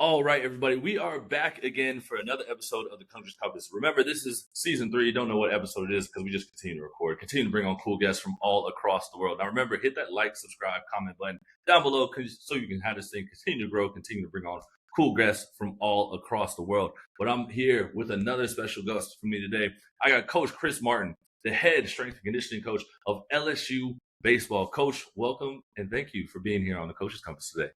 All right, everybody, we are back again for another episode of the Coach's Compass. Remember, this is season 3. You don't know what episode it is because we just continue to record, continue to bring on cool guests from all across the world. Now, remember, hit that like, subscribe, comment button down below so you can have this thing continue to grow, continue to bring on cool guests from all across the world. But I'm here with another special guest for me today. I got Coach Chris Martin, the head strength and conditioning coach of LSU Baseball. Coach, welcome and thank you for being here on the Coach's Compass today.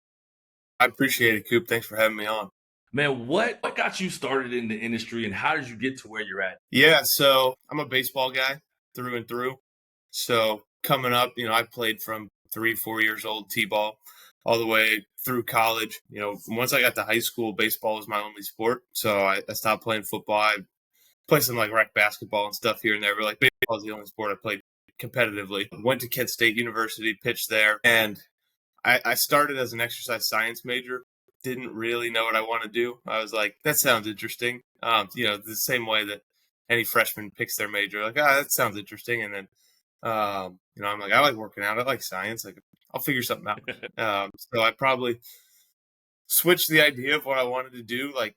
I appreciate it, Coop. Thanks for having me on. Man, what got you started in the industry and how did you get to where you're at? Yeah, so I'm a baseball guy through and through. So coming up, I played from 3-4 years old, T-ball, all the way through college. Once I got to high school, baseball was my only sport. So I stopped playing football. I played some like rec basketball and stuff here and there, but like baseball was the only sport I played competitively. Went to Kent State University, pitched there, and I started as an exercise science major. Didn't really know what I want to do. I was like, that sounds interesting. The same way that any freshman picks their major, like, that sounds interesting. And then, I'm like, I like working out. I like science. Like, I'll figure something out. So I probably switched the idea of what I wanted to do like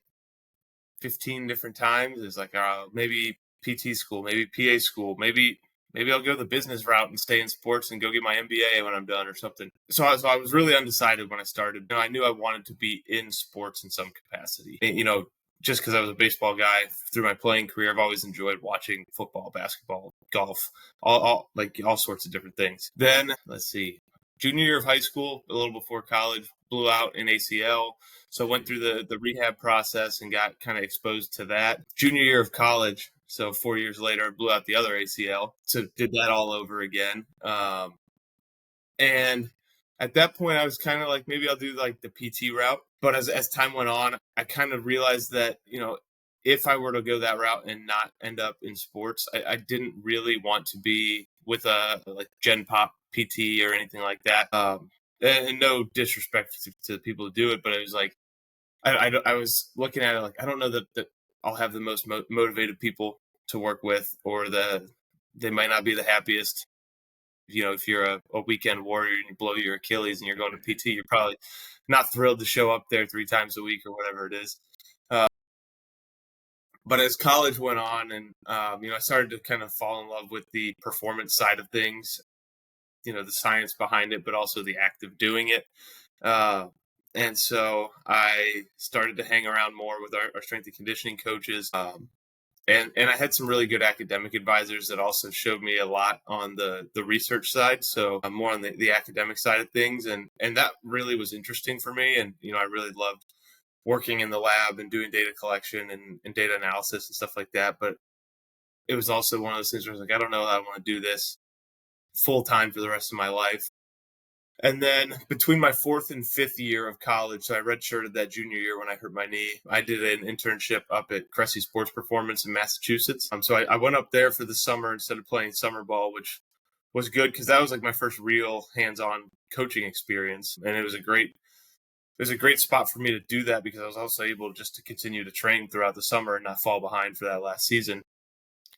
15 different times. It's like, maybe PT school, maybe PA school, maybe I'll go the business route and stay in sports and go get my MBA when I'm done or something. So I was really undecided when I started. I knew I wanted to be in sports in some capacity. Just because I was a baseball guy through my playing career, I've always enjoyed watching football, basketball, golf, all sorts of different things. Then, let's see, junior year of high school, a little before college, blew out an ACL. So I went through the rehab process and got kind of exposed to that. Junior year of college, so 4 years later, I blew out the other ACL. So did that all over again. And at that point, I was kind of like, maybe I'll do like the PT route. But as time went on, I kind of realized that, if I were to go that route and not end up in sports, I didn't really want to be with a like Gen Pop PT or anything like that. And no disrespect to the people who do it, but it was like, I was looking at it like, I don't know that I'll have the most motivated people to work with, or they might not be the happiest. If you're a weekend warrior and you blow your Achilles and you're going to PT, you're probably not thrilled to show up there 3 times a week or whatever it is. But as college went on and, I started to kind of fall in love with the performance side of things, the science behind it, but also the act of doing it. And so I started to hang around more with our strength and conditioning coaches. And I had some really good academic advisors that also showed me a lot on the research side. So I'm more on the academic side of things. And that really was interesting for me. And, I really loved working in the lab and doing data collection and data analysis and stuff like that. But it was also one of those things where I was like, I don't know that I want to do this full time for the rest of my life. And then between my 4th and 5th year of college, so I redshirted that junior year when I hurt my knee, I did an internship up at Cressy Sports Performance in Massachusetts. So I went up there for the summer instead of playing summer ball, which was good because that was like my first real hands-on coaching experience. And it was a great spot for me to do that because I was also able just to continue to train throughout the summer and not fall behind for that last season.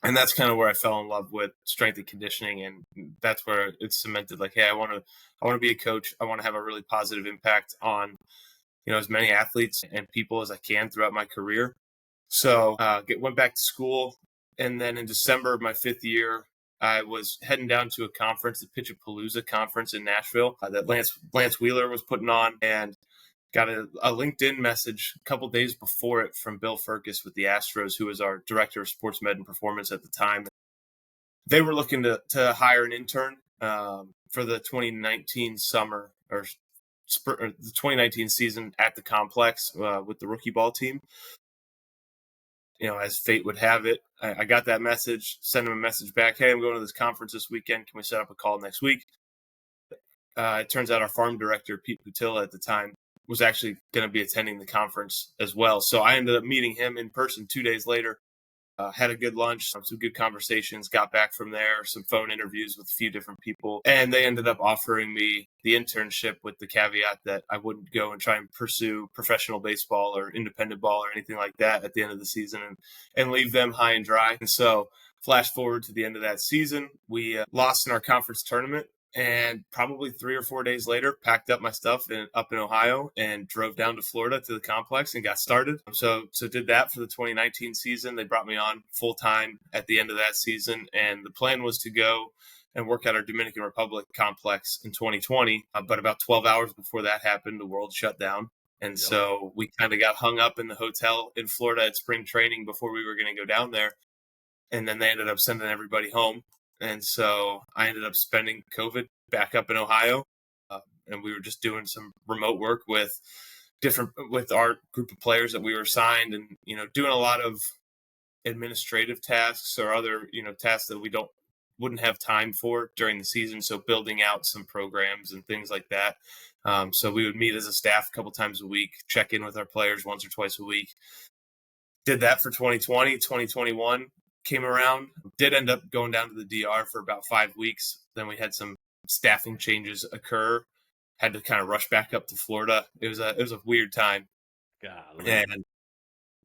And that's kind of where I fell in love with strength and conditioning. And that's where it's cemented like, hey, I want to be a coach. I want to have a really positive impact on, as many athletes and people as I can throughout my career. So went back to school. And then in December of my 5th year, I was heading down to a conference, the Pitchapalooza conference in Nashville that Lance Wheeler was putting on. And got a LinkedIn message a couple days before it from Bill Furcus with the Astros, who was our director of sports med and performance at the time. They were looking to hire an intern for the 2019 summer or the 2019 season at the complex with the rookie ball team. As fate would have it, I got that message, sent him a message back. Hey, I'm going to this conference this weekend. Can we set up a call next week? It turns out our farm director, Pete Putilla at the time, was actually going to be attending the conference as well. So I ended up meeting him in person 2 days later, had a good lunch, some good conversations, got back from there, some phone interviews with a few different people. And they ended up offering me the internship with the caveat that I wouldn't go and try and pursue professional baseball or independent ball or anything like that at the end of the season and leave them high and dry. And so flash forward to the end of that season, we lost in our conference tournament. And probably 3 or 4 days later, packed up my stuff up in Ohio and drove down to Florida to the complex and got started. So did that for the 2019 season. They brought me on full time at the end of that season, and the plan was to go and work at our Dominican Republic complex in 2020. But about 12 hours before that happened, the world shut down. And so we kind of got hung up in the hotel in Florida at spring training before we were going to go down there. And then they ended up sending everybody home. And so I ended up spending COVID back up in Ohio. And we were just doing some remote work with our group of players that we were assigned, and, doing a lot of administrative tasks or other, tasks that we wouldn't have time for during the season. So building out some programs and things like that. So we would meet as a staff a couple times a week, check in with our players once or twice a week. Did that for 2020, 2021. Came around, did end up going down to the DR for about 5 weeks. Then we had some staffing changes occur, had to kind of rush back up to Florida. It was a weird time. Golly. And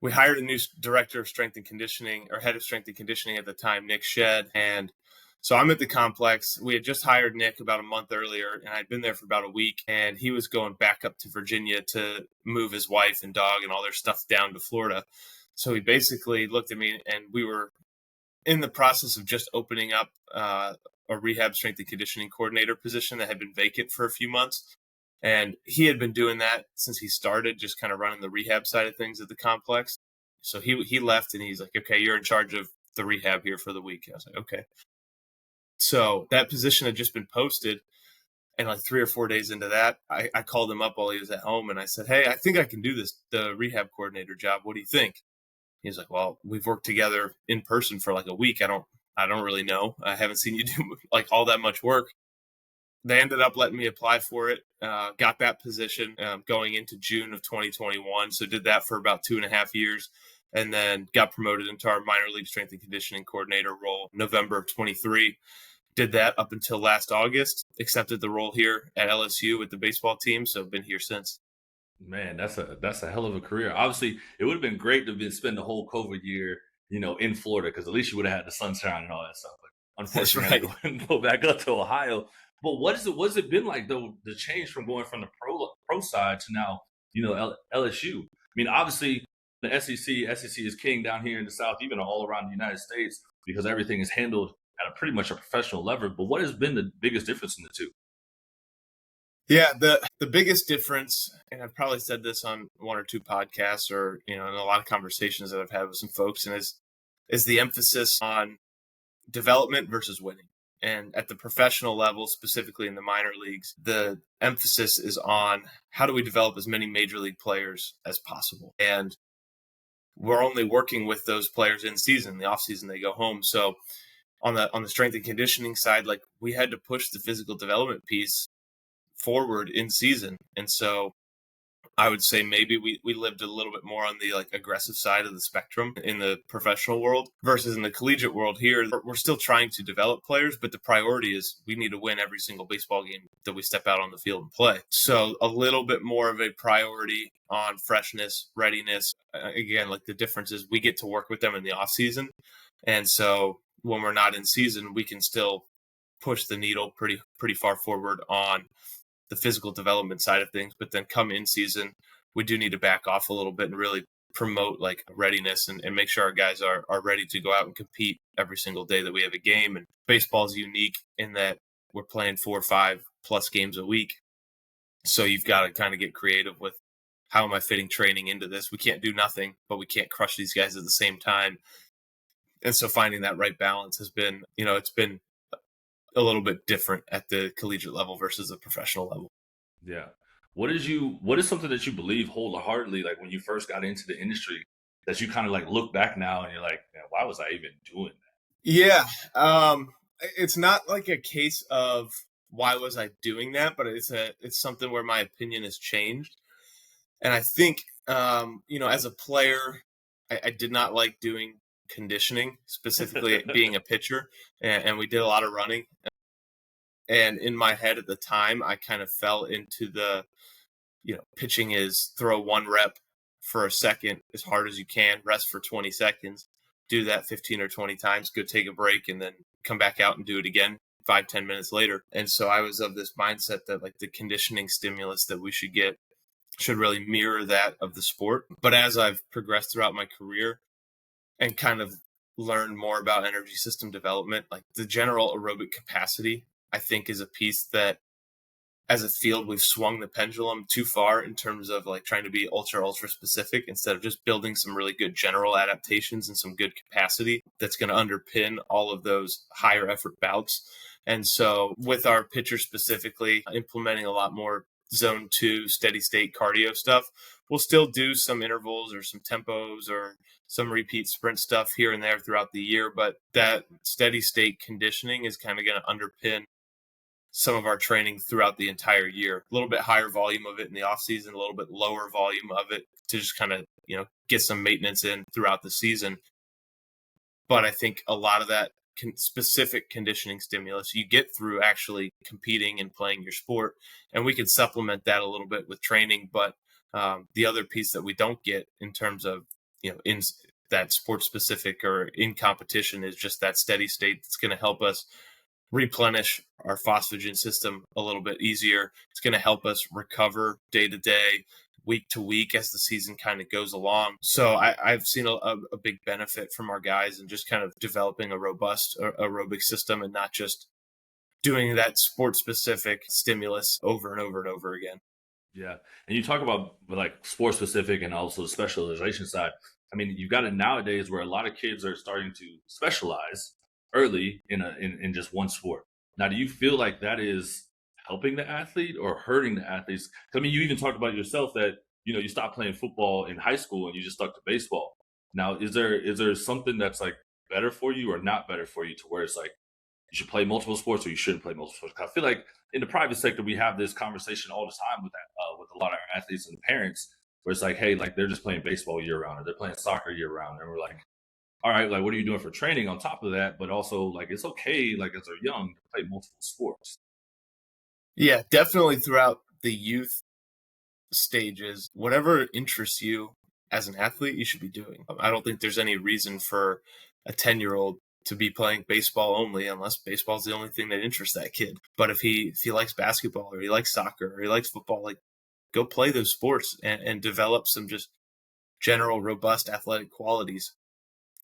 we hired a new director of strength and conditioning, or head of strength and conditioning at the time, Nick Shed. And so I'm at the complex. We had just hired Nick about a month earlier, and I'd been there for about a week, and he was going back up to Virginia to move his wife and dog and all their stuff down to Florida. So he basically looked at me, and we were in the process of just opening up a rehab strength and conditioning coordinator position that had been vacant for a few months. And he had been doing that since he started, just kind of running the rehab side of things at the complex. So he left, and he's like, okay, you're in charge of the rehab here for the week. I was like, okay. So that position had just been posted. And like 3 or 4 days into that, I called him up while he was at home, and I said, hey, I think I can do the rehab coordinator job. What do you think? He's like, well, we've worked together in person for like a week. I don't really know. I haven't seen you do like all that much work. They ended up letting me apply for it. Got that position going into June of 2021. So did that for about 2.5 years, and then got promoted into our minor league strength and conditioning coordinator role November of 23. Did that up until last August. Accepted the role here at LSU with the baseball team. So been here since. Man, that's a hell of a career. Obviously, it would have been great to spend the whole COVID year, in Florida, because at least you would have had the sunshine and all that stuff. But unfortunately, I had to go back up to Ohio. But what's it been like though? The change from going from the pro side to now, LSU. I mean, obviously, the SEC is king down here in the South, even all around the United States, because everything is handled at pretty much a professional level. But what has been the biggest difference in the two? Yeah, the biggest difference, and I've probably said this on 1 or 2 podcasts, or in a lot of conversations that I've had with some folks, and is the emphasis on development versus winning. And at the professional level, specifically in the minor leagues, the emphasis is on how do we develop as many major league players as possible. And we're only working with those players in season. The off season, they go home. So on the strength and conditioning side, like, we had to push the physical development piece forward in season. And so I would say maybe we lived a little bit more on the like aggressive side of the spectrum in the professional world versus in the collegiate world. Here, we're still trying to develop players, but the priority is we need to win every single baseball game that we step out on the field and play. So a little bit more of a priority on freshness, readiness. Again, like, the difference is we get to work with them in the off season. And so when we're not in season, we can still push the needle pretty far forward on the physical development side of things. But then come in season, we do need to back off a little bit and really promote like readiness and make sure our guys are ready to go out and compete every single day that we have a game. And baseball is unique in that we're playing 4 or 5 plus games a week. So you've got to kind of get creative with, how am I fitting training into this? We can't do nothing, but we can't crush these guys at the same time. And so finding that right balance has been, it's been a little bit different at the collegiate level versus the professional level. Yeah. What is something that you believe wholeheartedly, like when you first got into the industry, that you kind of like look back now and you're like, man, why was I even doing that? Yeah. It's not like a case of why was I doing that, but it's something where my opinion has changed. And I think, as a player, I did not like doing conditioning, specifically being a pitcher, and we did a lot of running. And in my head at the time, I kind of fell into the, pitching is throw 1 rep for a second as hard as you can, rest for 20 seconds, do that 15 or 20 times, go take a break, and then come back out and do it again 5-10 minutes later. And so I was of this mindset that like the conditioning stimulus that we should get should really mirror that of the sport. But as I've progressed throughout my career and kind of learned more about energy system development, like the general aerobic capacity, I think is a piece that as a field, we've swung the pendulum too far in terms of like trying to be ultra specific instead of just building some really good general adaptations and some good capacity that's going to underpin all of those higher effort bouts. And so with our pitcher specifically, implementing a lot more zone 2 steady state cardio stuff, we'll still do some intervals or some tempos or some repeat sprint stuff here and there throughout the year. But that steady state conditioning is kind of going to underpin some of our training throughout the entire year. A little bit higher volume of it in the off season, a little bit lower volume of it to just kind of, get some maintenance in throughout the season. But I think a lot of that specific conditioning stimulus you get through actually competing and playing your sport. And we could supplement that a little bit with training. But the other piece that we don't get in terms of, in that sport specific or in competition is just that steady state that's going to help us replenish our phosphagen system a little bit easier. It's going to help us recover day to day, week to week as the season kind of goes along. So I've seen a big benefit from our guys and just kind of developing a robust aerobic system and not just doing that sport specific stimulus over and over and over again. Yeah. And you talk about like sport specific and also the specialization side. I mean, you've got it nowadays where a lot of kids are starting to specialize early in just one sport. Now, do you feel like that is helping the athlete or hurting the athletes? I mean, you even talked about yourself that you stopped playing football in high school and you just stuck to baseball. Now, is there something that's like better for you or not better for you to where it's like you should play multiple sports or you shouldn't play multiple sports? I feel like in the private sector we have this conversation all the time with that with a lot of our athletes and parents where it's like, hey, like they're just playing baseball year round or they're playing soccer year round, and we're like, all right, like, what are you doing for training on top of that? But also, like, it's okay, like, as they're young, to play multiple sports. Yeah, definitely throughout the youth stages, whatever interests you as an athlete, you should be doing. I don't think there's any reason for a 10-year-old to be playing baseball only unless baseball is the only thing that interests that kid. But if he likes basketball or he likes soccer or he likes football, like, go play those sports and develop some just general robust athletic qualities.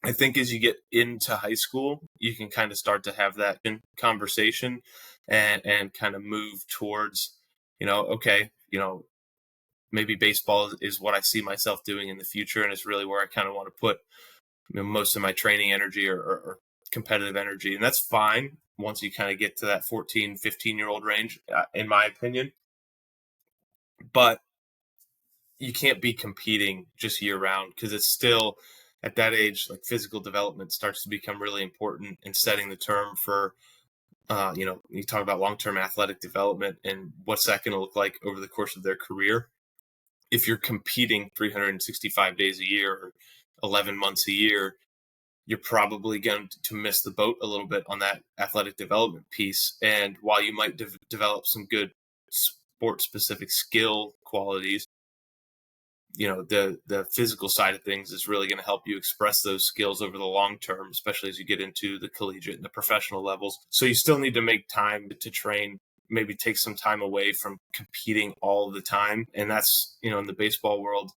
I think as you get into high school, you can kind of start to have that conversation and kind of move towards, okay, maybe baseball is what I see myself doing in the future. And it's really where I kind of want to put most of my training energy or competitive energy. And that's fine once you kind of get to that 14, 15-year-old range, in my opinion. But you can't be competing just year round because it's still at that age, like physical development starts to become really important in setting the term for, you talk about long-term athletic development and what's that going to look like over the course of their career. If you're competing 365 days a year or 11 months a year, you're probably going to miss the boat a little bit on that athletic development piece. And while you might develop some good sport-specific skill qualities, the physical side of things is really going to help you express those skills over the long term, especially as you get into the collegiate and the professional levels. So you still need to make time to train, maybe take some time away from competing all the time. And that's, in the baseball world,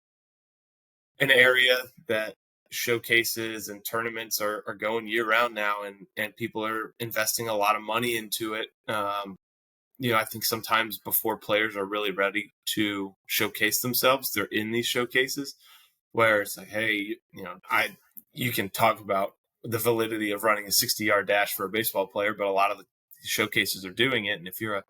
an area that showcases and tournaments are going year round now, and people are investing a lot of money into it. I think sometimes before players are really ready to showcase themselves, they're in these showcases where it's like, hey, you can talk about the validity of running a 60-yard dash for a baseball player, but a lot of the showcases are doing it. And if you're a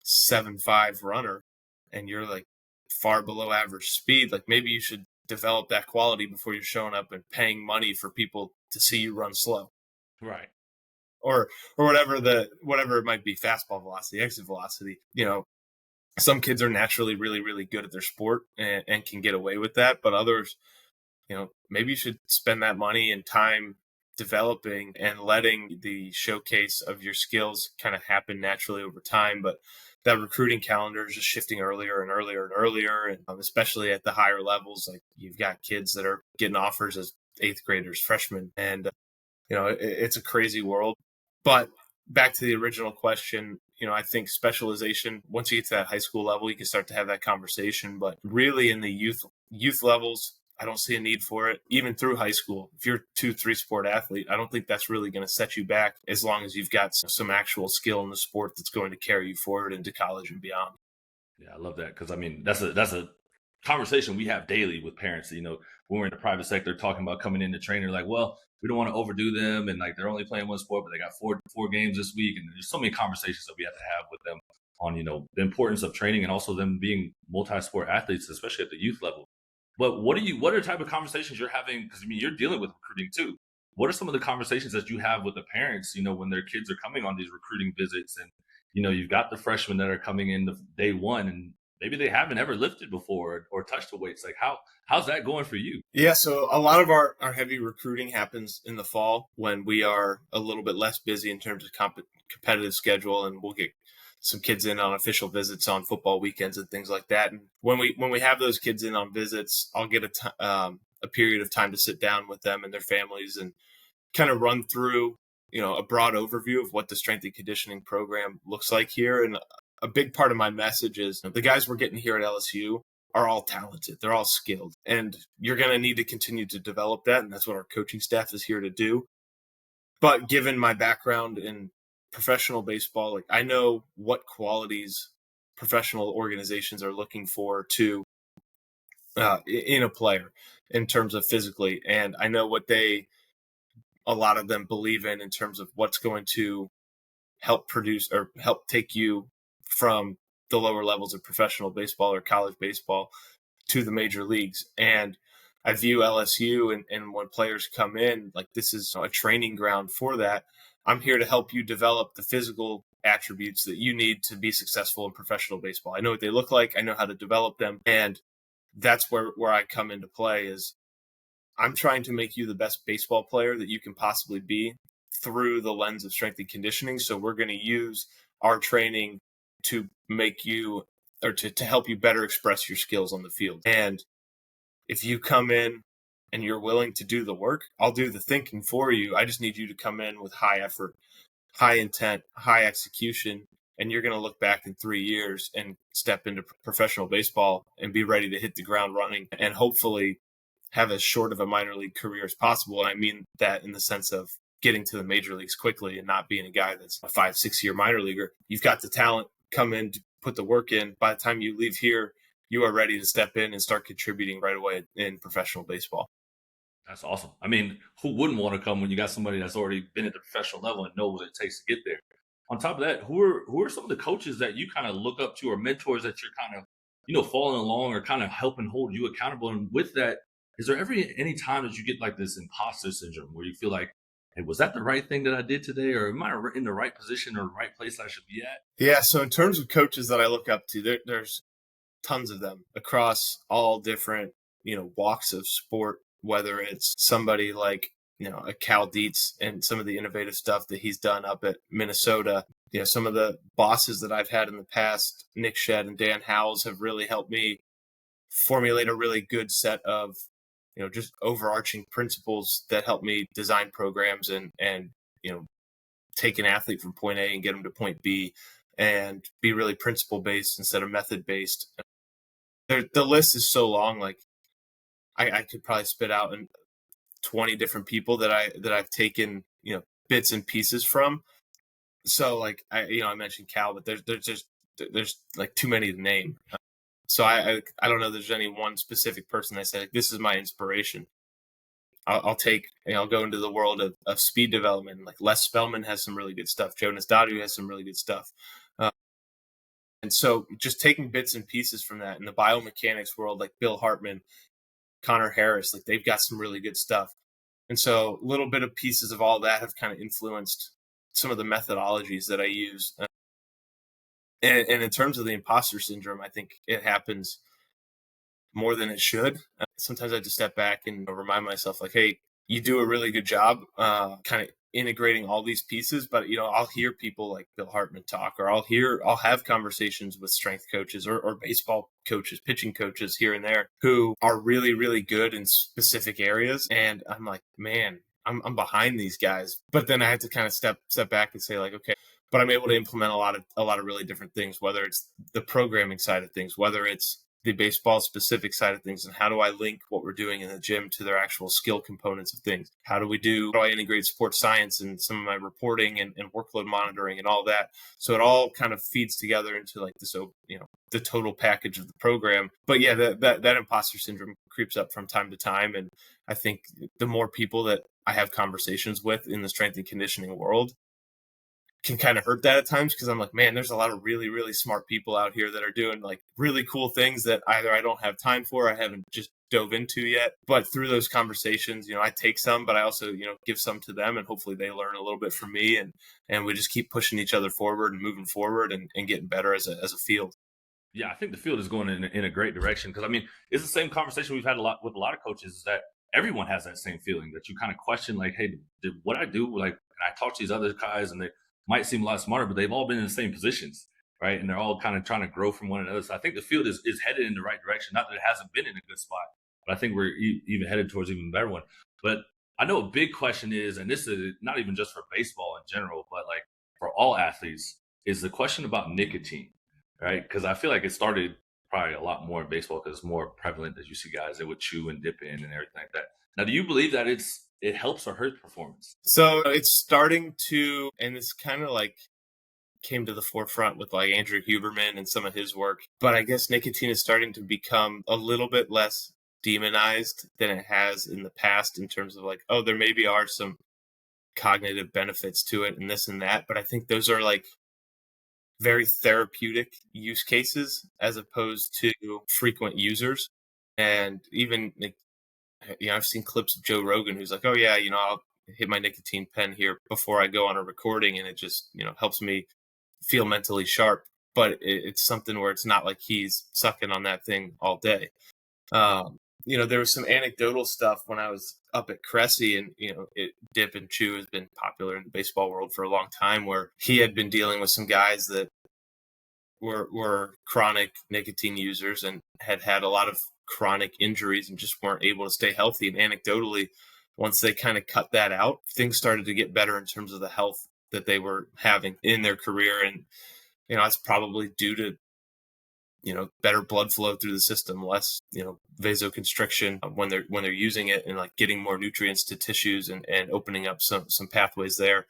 7.5 runner and you're like far below average speed, like maybe you should develop that quality before you're showing up and paying money for people to see you run slow. Right. Or whatever it might be, fastball velocity, exit velocity. Some kids are naturally really, really good at their sport and can get away with that. But others, maybe you should spend that money and time developing and letting the showcase of your skills kind of happen naturally over time. But that recruiting calendar is just shifting earlier and earlier and earlier. And especially at the higher levels, like you've got kids that are getting offers as 8th graders, freshmen. And, it's a crazy world. But back to the original question, I think specialization, once you get to that high school level, you can start to have that conversation. But really in the youth levels, I don't see a need for it. Even through high school, if you're a 2-3 sport athlete, I don't think that's really going to set you back as long as you've got some actual skill in the sport that's going to carry you forward into college and beyond. Yeah, I love that because I mean that's a conversation we have daily with parents. When we're in the private sector talking about coming into training, like, well, we don't want to overdo them, and like they're only playing one sport, but they got four games this week, and there's so many conversations that we have to have with them on the importance of training and also them being multi-sport athletes, especially at the youth level. But what are the type of conversations you're having? Because I mean, you're dealing with recruiting too. What are some of the conversations that you have with the parents? When their kids are coming on these recruiting visits, and you've got the freshmen that are coming in the day one, and maybe they haven't ever lifted before or touched the weights. Like how's that going for you? Yeah, so a lot of our heavy recruiting happens in the fall when we are a little bit less busy in terms of competitive schedule, and we'll get some kids in on official visits on football weekends and things like that. And when we have those kids in on visits, I'll get a period of time to sit down with them and their families and kind of run through a broad overview of what the strength and conditioning program looks like here. And a big part of my message is the guys we're getting here at LSU are all talented. They're all skilled. And you're going to need to continue to develop that. And that's what our coaching staff is here to do. But given my background in professional baseball, like I know what qualities professional organizations are looking for to in a player in terms of physically. And I know what a lot of them believe in terms of what's going to help produce or help take you from the lower levels of professional baseball or college baseball to the major leagues. And I view LSU and when players come in, like this is a training ground for that. I'm here to help you develop the physical attributes that you need to be successful in professional baseball. I know what they look like. I know how to develop them. And that's where I come into play is I'm trying to make you the best baseball player that you can possibly be through the lens of strength and conditioning. So we're going to use our training to make you or to help you better express your skills on the field. And if you come in and you're willing to do the work, I'll do the thinking for you. I just need you to come in with high effort, high intent, high execution, and you're going to look back in 3 years and step into professional baseball and be ready to hit the ground running and hopefully have as short of a minor league career as possible. And I mean that in the sense of getting to the major leagues quickly and not being a guy that's a 5-6 year minor leaguer. You've got the talent, come in, put the work in. By the time you leave here, you are ready to step in and start contributing right away in professional baseball. That's awesome. I mean, who wouldn't want to come when you got somebody that's already been at the professional level and knows what it takes to get there? On top of that, who are some of the coaches that you kind of look up to or mentors that you're kind of, following along or kind of helping hold you accountable? And with that, is there ever any time that you get like this imposter syndrome where you feel like, hey, was that the right thing that I did today? Or am I in the right position or the right place I should be at? Yeah. So in terms of coaches that I look up to, there's tons of them across all different, walks of sport, whether it's somebody like, a Cal Dietz and some of the innovative stuff that he's done up at Minnesota. Some of the bosses that I've had in the past, Nick Shedd and Dan Howells, have really helped me formulate a really good set of, just overarching principles that help me design programs and take an athlete from point A and get them to point B and be really principle based instead of method based. The list is so long. Like I could probably spit out 20 different people that I've taken, bits and pieces from. So like I mentioned Cal, but there's like too many to name. So I don't know if there's any one specific person I say, this is my inspiration. I'll take, I'll go into the world of speed development. Like Les Spellman has some really good stuff. Jonas Dadu has some really good stuff. And so just taking bits and pieces from that in the biomechanics world, like Bill Hartman, Connor Harris, like they've got some really good stuff. And so a little bit of pieces of all that have kind of influenced some of the methodologies that I use. And in terms of the imposter syndrome, I think it happens more than it should. Sometimes I just step back and remind myself like, hey, you do a really good job kind of integrating all these pieces. But, I'll hear people like Bill Hartman talk, or I'll have conversations with strength coaches or baseball coaches, pitching coaches here and there who are really, really good in specific areas. And I'm like, man, I'm behind these guys. But then I had to kind of step back and say like, okay, but I'm able to implement a lot of really different things, whether it's the programming side of things, whether it's the baseball specific side of things, and how do I link what we're doing in the gym to their actual skill components of things? How do I integrate sports science and some of my reporting and workload monitoring and all that? So it all kind of feeds together into like this, the total package of the program. But yeah, that imposter syndrome creeps up from time to time. And I think the more people that I have conversations with in the strength and conditioning world can kind of hurt that at times, because I'm like, man, there's a lot of really, really smart people out here that are doing like really cool things that either I don't have time for, I haven't just dove into yet. But through those conversations, I take some, but I also, give some to them, and hopefully they learn a little bit from me, and we just keep pushing each other forward and moving forward and getting better as a field. Yeah, I think the field is going in a great direction, because I mean, it's the same conversation we've had a lot with a lot of coaches, is that everyone has that same feeling that you kind of question, like, hey, did what I do, like, I talk to these other guys and they might seem a lot smarter, but they've all been in the same positions, right? And they're all kind of trying to grow from one another. So I think the field is headed in the right direction. Not that it hasn't been in a good spot, but I think we're even headed towards even better one. But I know a big question is, and this is not even just for baseball in general, but like for all athletes, is the question about nicotine, right? Because I feel like it started probably a lot more in baseball because it's more prevalent that you see guys that would chew and dip in and everything like that. Now, do you believe that it helps or hurts performance? So it's starting to, and it's kind of like came to the forefront with like Andrew Huberman and some of his work. But I guess nicotine is starting to become a little bit less demonized than it has in the past, in terms of like, oh, there maybe are some cognitive benefits to it and this and that. But I think those are like very therapeutic use cases as opposed to frequent users. And even like, I've seen clips of Joe Rogan who's like, oh yeah, I'll hit my nicotine pen here before I go on a recording, and it just, helps me feel mentally sharp. But it's something where it's not like he's sucking on that thing all day. There was some anecdotal stuff when I was up at Cressy, and dip and chew has been popular in the baseball world for a long time, where he had been dealing with some guys that were chronic nicotine users and had a lot of chronic injuries and just weren't able to stay healthy. And anecdotally, once they kind of cut that out, things started to get better in terms of the health that they were having in their career. And that's probably due to better blood flow through the system, less vasoconstriction when they're using it, and like getting more nutrients to tissues and opening up some pathways there.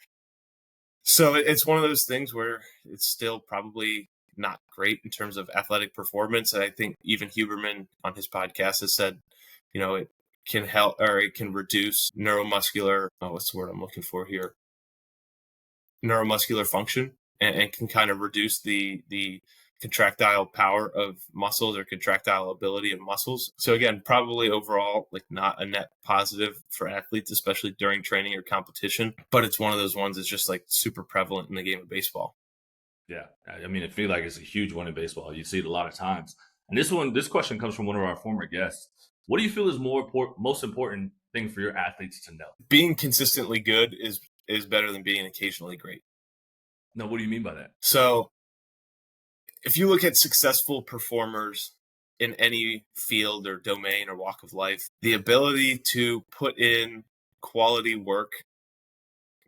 So it's one of those things where it's still probably not great in terms of athletic performance. And I think even Huberman on his podcast has said, it can help, or it can reduce neuromuscular, what's the word I'm looking for here? Neuromuscular function, and can kind of reduce the contractile power of muscles, or contractile ability of muscles. So again, probably overall, like not a net positive for athletes, especially during training or competition, but it's one of those ones that's just like super prevalent in the game of baseball. Yeah, I mean, I feel like it's a huge one in baseball. You see it a lot of times. And this question comes from one of our former guests. What do you feel is most important thing for your athletes to know? Being consistently good is better than being occasionally great. No, what do you mean by that? So if you look at successful performers in any field or domain or walk of life, the ability to put in quality work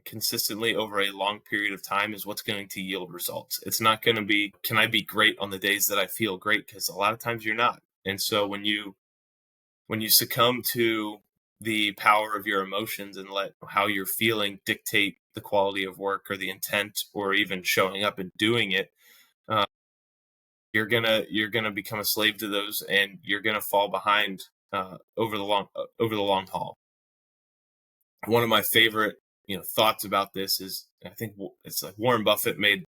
consistently over a long period of time is what's going to yield results. It's not going to be, can I be great on the days that I feel great? Because a lot of times you're not. And so when you succumb to the power of your emotions and let how you're feeling dictate the quality of work or the intent or even showing up and doing it, you're gonna become a slave to those, and you're gonna fall behind over the long haul. One of my favorite thoughts about this is, I think it's like Warren Buffett made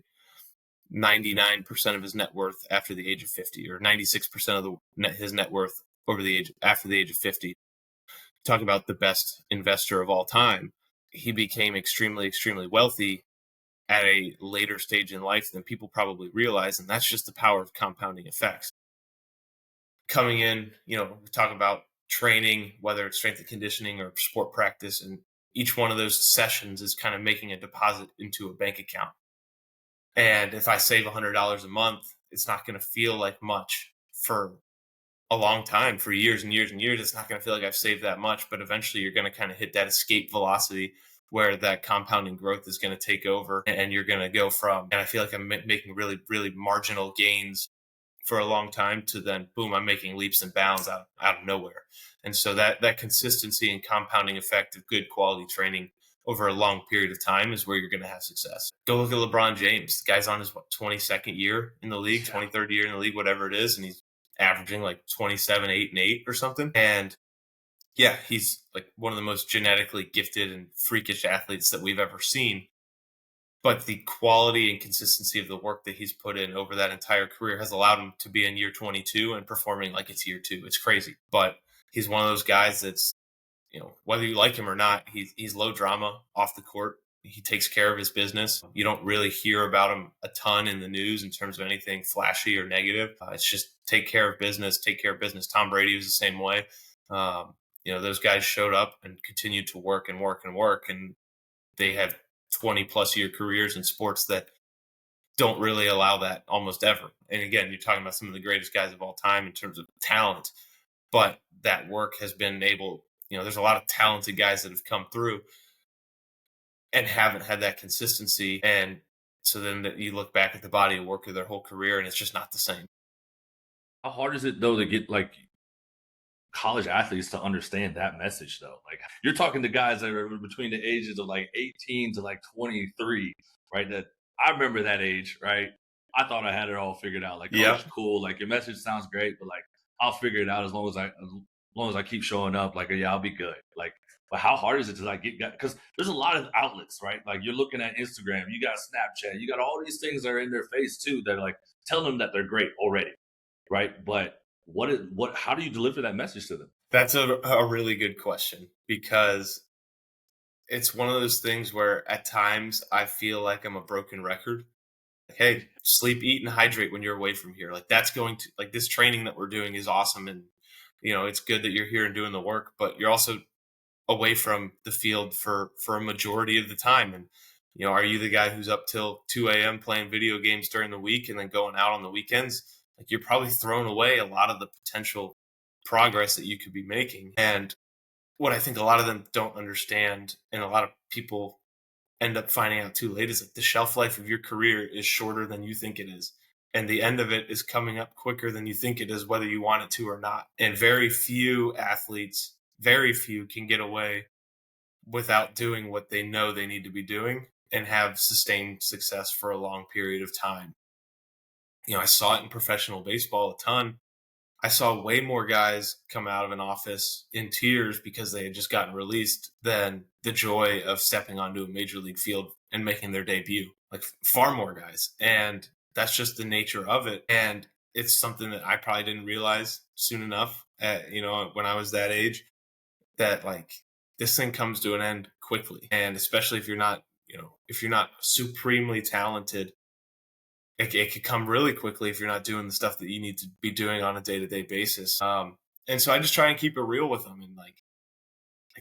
99% of his net worth after the age of 50, or 96% of his net worth after the age of 50. Talk about the best investor of all time. He became extremely, extremely wealthy at a later stage in life than people probably realize, and that's just the power of compounding effects. Coming in, we talk about training, whether it's strength and conditioning or sport practice, and each one of those sessions is kind of making a deposit into a bank account. And if I save $100 a month, it's not going to feel like much for a long time for years and years and years, it's not going to feel like I've saved that much. But eventually you're going to kind of hit that escape velocity where that compounding growth is going to take over, and you're going to go from, and I feel like I'm making really, really marginal gains for a long time to then boom, I'm making leaps and bounds out of nowhere. And so that consistency and compounding effect of good quality training over a long period of time is where you're going to have success. Go look at LeBron James. The guy's on his 22nd year in the league, 23rd year in the league, whatever it is, and he's averaging like 27, 8, and 8 or something. And yeah, he's like one of the most genetically gifted and freakish athletes that we've ever seen. But the quality and consistency of the work that he's put in over that entire career has allowed him to be in year 22 and performing like it's year 2. It's crazy. But he's one of those guys that's, whether you like him or not, he's low drama off the court. He takes care of his business. You don't really hear about him a ton in the news in terms of anything flashy or negative. It's just take care of business, take care of business. Tom Brady was the same way. Those guys showed up and continued to work and work and work. And they have 20 plus year careers in sports that don't really allow that almost ever. And again, you're talking about some of the greatest guys of all time in terms of talent, but that work has been able, there's a lot of talented guys that have come through and haven't had that consistency. And so then you look back at the body of work of their whole career and it's just not the same. How hard is it though to get like college athletes to understand that message though? Like you're talking to guys that are between the ages of like 18 to like 23, right? That I remember that age, right? I thought I had it all figured out. Like, oh, Yeah. it's cool. Like your message sounds great, but like I'll figure it out as long as I keep showing up. Like, yeah, I'll be good. Like, but how hard is it to like get? Because there's a lot of outlets, right? Like you're looking at Instagram, you got Snapchat, you got all these things that are in their face too that are like telling them that they're great already, right? But how do you deliver that message to them? That's a really good question, because it's one of those things where at times I feel like I'm a broken record. Like, hey, sleep, eat, and hydrate when you're away from here. Like that's going to, like, this training that we're doing is awesome. And, it's good that you're here and doing the work, but you're also away from the field for a majority of the time. And, are you the guy who's up till 2 a.m. playing video games during the week and then going out on the weekends? Like you're probably throwing away a lot of the potential progress that you could be making. And what I think a lot of them don't understand, and a lot of people end up finding out too late, is like the shelf life of your career is shorter than you think it is. And the end of it is coming up quicker than you think it is, whether you want it to or not. And very few athletes, very few can get away without doing what they know they need to be doing and have sustained success for a long period of time. I saw it in professional baseball a ton. I saw way more guys come out of an office in tears because they had just gotten released than the joy of stepping onto a major league field and making their debut. Like far more guys. And that's just the nature of it. And it's something that I probably didn't realize soon enough, when I was that age, that like this thing comes to an end quickly. And especially if you're not supremely talented, it could come really quickly if you're not doing the stuff that you need to be doing on a day-to-day basis. And so I just try and keep it real with them. And like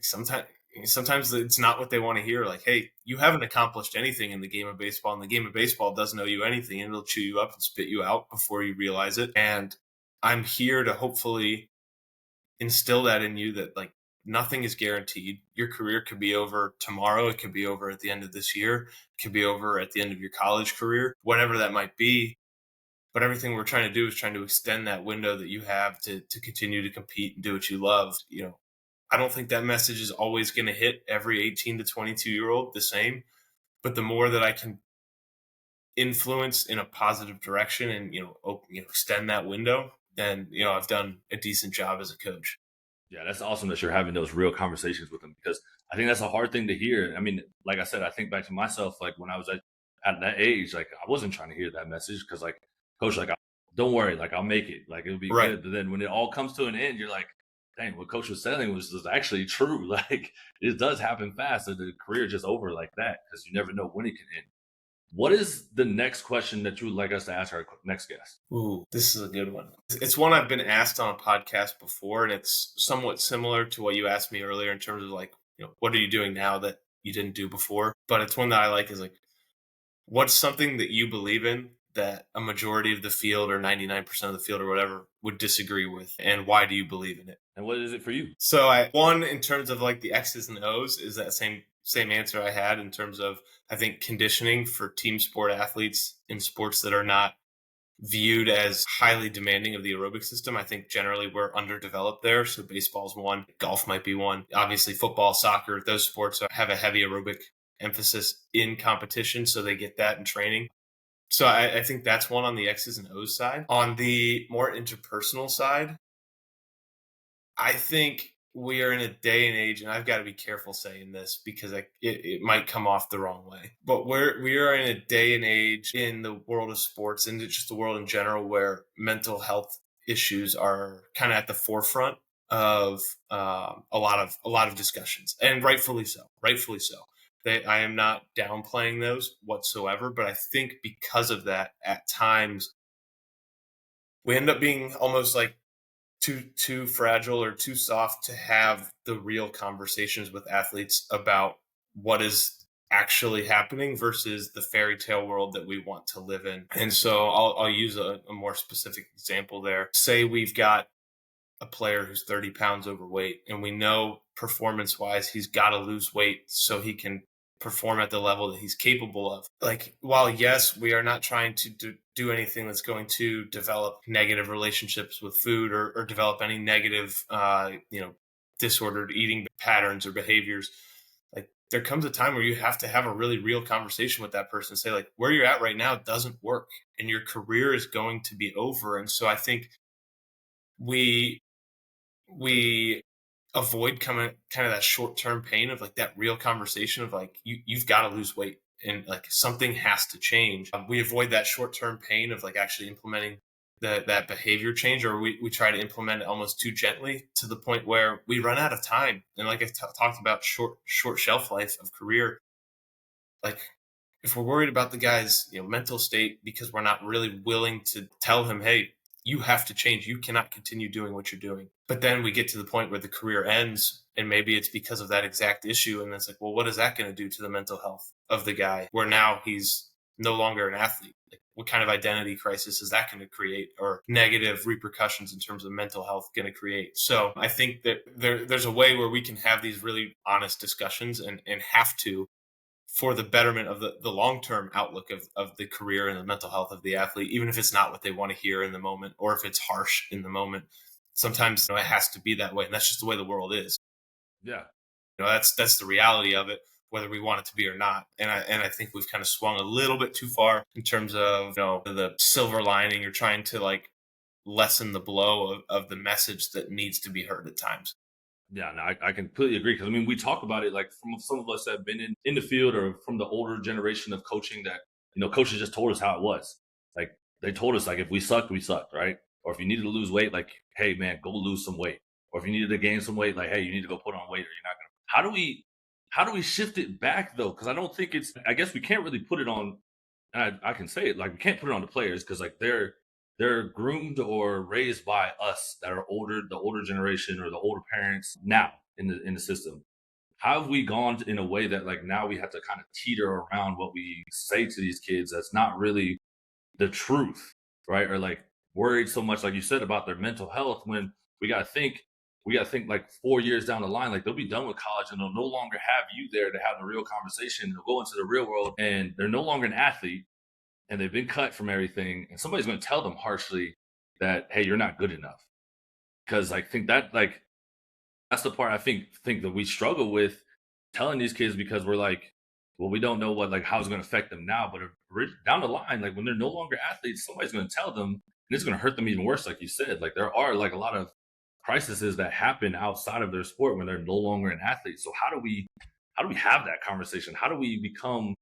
sometimes it's not what they want to hear. Like, hey, you haven't accomplished anything in the game of baseball, and the game of baseball doesn't owe you anything, and it'll chew you up and spit you out before you realize it. And I'm here to hopefully instill that in you, that like nothing is guaranteed. Your career could be over tomorrow. It could be over at the end of this year. It could be over at the end of your college career, whatever that might be. But everything we're trying to do is trying to extend that window that you have to continue to compete and do what you love. I don't think that message is always going to hit every 18 to 22-year-old the same. But the more that I can influence in a positive direction and, extend that window, then, I've done a decent job as a coach. Yeah, that's awesome that you're having those real conversations with them, because I think that's a hard thing to hear. I mean, like I said, I think back to myself, like when I was at that age, like I wasn't trying to hear that message because like, coach, like, don't worry, like I'll make it, like it'll be Right. good. But then when it all comes to an end, you're like, dang, what coach was saying was actually true. Like it does happen fast, and the career just over like that because you never know when it can end. What is the next question that you would like us to ask our next guest? Ooh, this is a good one. It's one I've been asked on a podcast before, and it's somewhat similar to what you asked me earlier in terms of like, what are you doing now that you didn't do before? But it's one that I like, is like, what's something that you believe in that a majority of the field or 99% of the field or whatever would disagree with? And why do you believe in it? And what is it for you? So one, in terms of like the X's and O's, is that same answer I had in terms of, I think, conditioning for team sport athletes in sports that are not viewed as highly demanding of the aerobic system. I think generally we're underdeveloped there. So baseball's one, golf might be one. Obviously football, soccer, those sports have a heavy aerobic emphasis in competition. So they get that in training. So I think that's one on the X's and O's side. On the more interpersonal side, I think we are in a day and age, and I've got to be careful saying this because it might come off the wrong way. But we are in a day and age in the world of sports and just the world in general where mental health issues are kind of at the forefront of a lot of discussions, and rightfully so. Rightfully so. I am not downplaying those whatsoever, but I think because of that, at times we end up being almost like too fragile or too soft to have the real conversations with athletes about what is actually happening versus the fairy tale world that we want to live in. And so I'll use a more specific example there. Say we've got a player who's 30 pounds overweight, and we know performance wise he's got to lose weight so he can perform at the level that he's capable of. Like, while yes, we are not trying to do anything that's going to develop negative relationships with food or develop any negative, disordered eating patterns or behaviors. Like, there comes a time where you have to have a really real conversation with that person, say like, where you're at right now doesn't work and your career is going to be over. And so I think we avoid kind of that short-term pain of like that real conversation of like, you've got to lose weight and like something has to change. We avoid that short-term pain of like actually implementing that behavior change, or we try to implement it almost too gently to the point where we run out of time. And like I talked about, short shelf life of career. Like, if we're worried about the guy's mental state because we're not really willing to tell him, hey, you have to change, you cannot continue doing what you're doing. But then we get to the point where the career ends, and maybe it's because of that exact issue. And it's like, well, what is that going to do to the mental health of the guy where now he's no longer an athlete? Like, what kind of identity crisis is that going to create, or negative repercussions in terms of mental health going to create? So I think that there's a way where we can have these really honest discussions and have to, for the betterment of the long-term outlook of the career and the mental health of the athlete, even if it's not what they want to hear in the moment, or if it's harsh in the moment. Sometimes it has to be that way, and that's just the way the world is. Yeah. That's the reality of it, whether we want it to be or not. And I think we've kind of swung a little bit too far in terms of the silver lining. You're trying to like lessen the blow of the message that needs to be heard at times. Yeah, no, I completely agree. Because I mean, we talk about it like from some of us that have been in the field, or from the older generation of coaching, that coaches just told us how it was. Like, they told us like, if we sucked, we sucked, right? Or if you needed to lose weight, like, hey man, go lose some weight. Or if you needed to gain some weight, like, hey, you need to go put on weight, or you're not gonna. How do we shift it back though? Because I don't think it's. I guess we can't really put it on. I can say it like, we can't put it on the players, because like they're groomed or raised by us that are older, the older generation or the older parents now in the system. How have we gone in a way that like now we have to kind of teeter around what we say to these kids that's not really the truth, right? Or like worried so much, like you said, about their mental health, when we got to think like 4 years down the line, like they'll be done with college and they'll no longer have you there to have the real conversation. They'll go into the real world and they're no longer an athlete, and they've been cut from everything, and somebody's going to tell them harshly that, hey, you're not good enough. Because I think that, like, that's the part I think that we struggle with telling these kids, because we're like, well, we don't know what, like, how it's going to affect them now, but down the line, like when they're no longer athletes, somebody's going to tell them, and it's going to hurt them even worse. Like you said, like there are like a lot of crises that happen outside of their sport when they're no longer an athlete. So how do we have that conversation? How do we become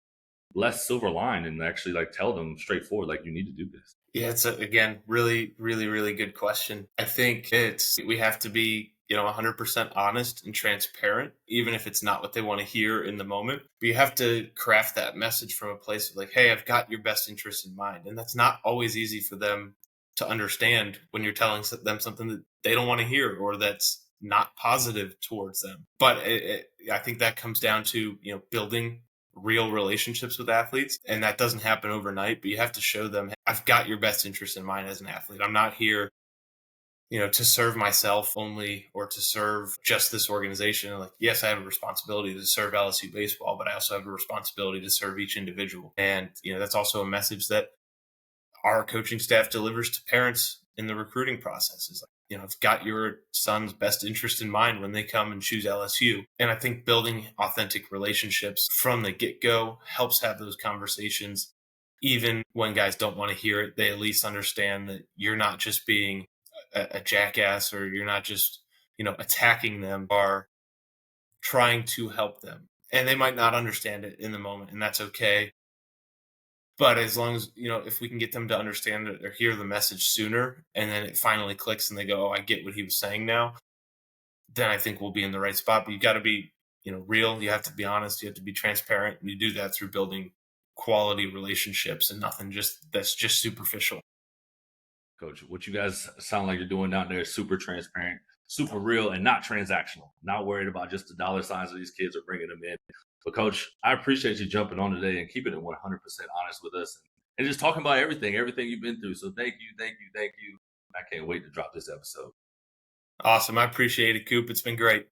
less silver line and actually like tell them straightforward, like, you need to do this? Yeah, it's again, really, really, really good question. I think we have to be 100% honest and transparent, even if it's not what they want to hear in the moment. But you have to craft that message from a place of like, hey, I've got your best interest in mind. And that's not always easy for them to understand when you're telling them something that they don't want to hear, or that's not positive towards them. But I think that comes down to building real relationships with athletes. And that doesn't happen overnight, but you have to show them, I've got your best interest in mind as an athlete. I'm not here, to serve myself only or to serve just this organization. Like, yes, I have a responsibility to serve LSU baseball, but I also have a responsibility to serve each individual. And, that's also a message that our coaching staff delivers to parents in the recruiting process. Is like, I've got your son's best interest in mind when they come and choose LSU. And I think building authentic relationships from the get-go helps have those conversations. Even when guys don't want to hear it, they at least understand that you're not just being a jackass, or you're not just, attacking them, are trying to help them. And they might not understand it in the moment, and that's okay. But as long as, if we can get them to understand it or hear the message sooner, and then it finally clicks and they go, oh, I get what he was saying now, then I think we'll be in the right spot. But you've got to be, real. You have to be honest. You have to be transparent. And you do that through building quality relationships and nothing that's just superficial. Coach, what you guys sound like you're doing down there is super transparent, super real, and not transactional. Not worried about just the dollar signs of these kids or bringing them in. But Coach, I appreciate you jumping on today and keeping it 100% honest with us and just talking about everything you've been through. So thank you. I can't wait to drop this episode. Awesome. I appreciate it, Coop. It's been great.